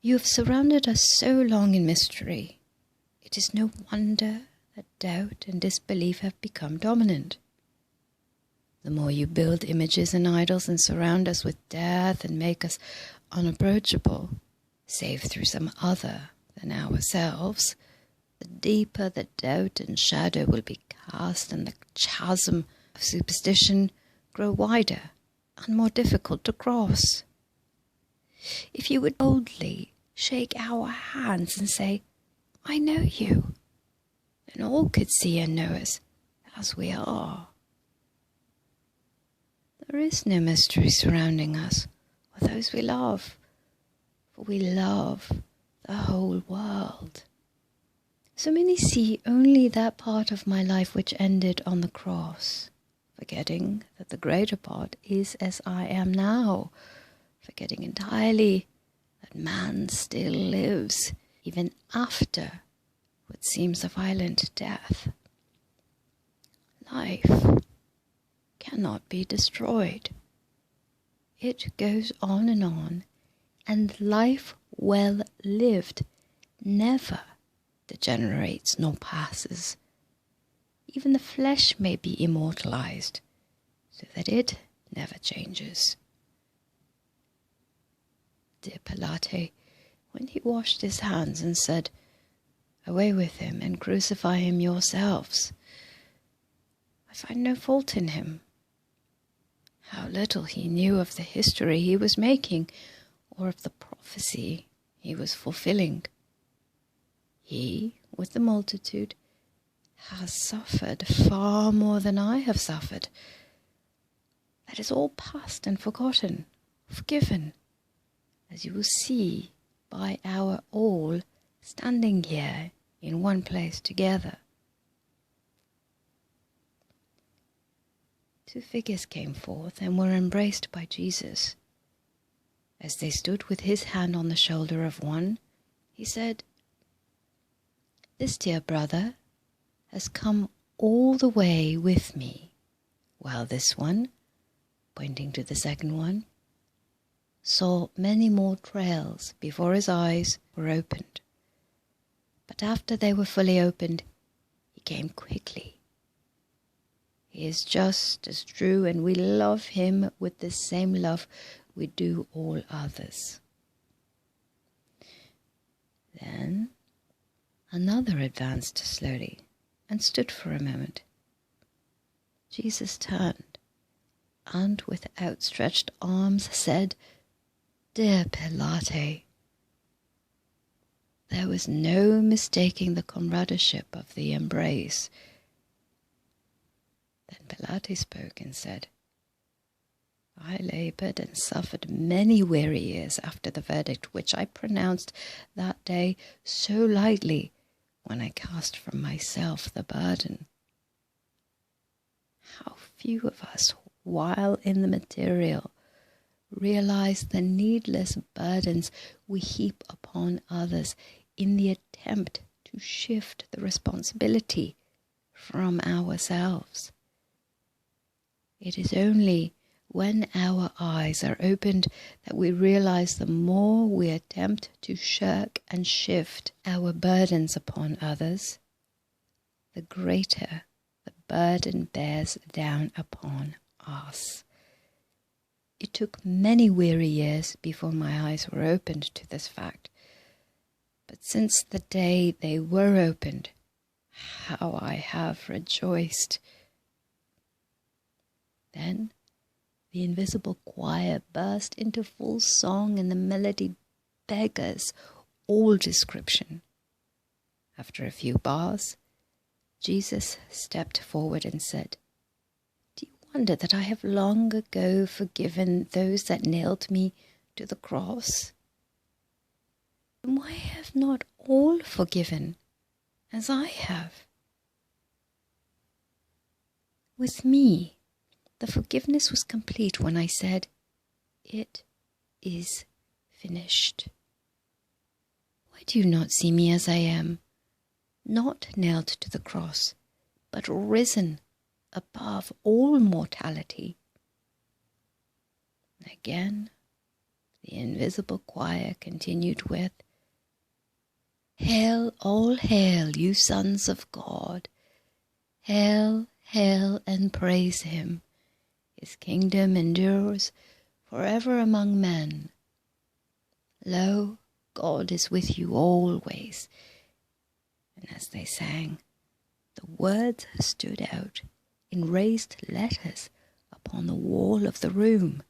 You have surrounded us so long in mystery. It is no wonder that doubt and disbelief have become dominant. The more you build images and idols and surround us with death and make us unapproachable, save through some other than ourselves, the deeper the doubt and shadow will be cast, and the chasm of superstition grow wider and more difficult to cross. If you would boldly shake our hands and say, "I know you," then all could see and know us as we are. There is no mystery surrounding us or those we love, for we love the whole world. So many see only that part of my life which ended on the cross, forgetting that the greater part is as I am now, forgetting entirely that man still lives even after what seems a violent death. Life cannot be destroyed. It goes on, and life well lived never degenerates nor passes. Even the flesh may be immortalized, so that it never changes. Dear Pilate, when he washed his hands and said, "Away with him and crucify him yourselves," I find no fault in him. How little he knew of the history he was making, or of the prophecy he was fulfilling. He, with the multitude, has suffered far more than I have suffered. That is all past and forgotten, forgiven, as you will see by our all standing here in one place together. Two figures came forth and were embraced by Jesus. As they stood with his hand on the shoulder of one, he said, "This dear brother has come all the way with me, while this one," pointing to the second one, "saw many more trails before his eyes were opened. But after they were fully opened, he came quickly. He is just as true, and we love him with the same love we do all others." Then another advanced slowly and stood for a moment. Jesus turned, and with outstretched arms said, "Dear Pilate." There was no mistaking the comradeship of the embrace. Then Pilate spoke and said, "I labored and suffered many weary years after the verdict which I pronounced that day so lightly when I cast from myself the burden. How few of us, while in the material, realize the needless burdens we heap upon others in the attempt to shift the responsibility from ourselves. It is only when our eyes are opened that we realize the more we attempt to shirk and shift our burdens upon others, the greater the burden bears down upon us. It took many weary years before my eyes were opened to this fact, but since the day they were opened, how I have rejoiced. Then the invisible choir burst into full song, and the melody beggars all description. After a few bars, Jesus stepped forward and said, "Do you wonder that I have long ago forgiven those that nailed me to the cross? And why have not all forgiven as I have? With me, the forgiveness was complete when I said, 'It is finished.' Why do you not see me as I am, not nailed to the cross, but risen above all mortality?" Again, The invisible choir continued with, "Hail, all hail, you sons of God. Hail, hail, and praise him. His kingdom endures forever among men. Lo, God is with you always." And as they sang, the words stood out in raised letters upon the wall of the room.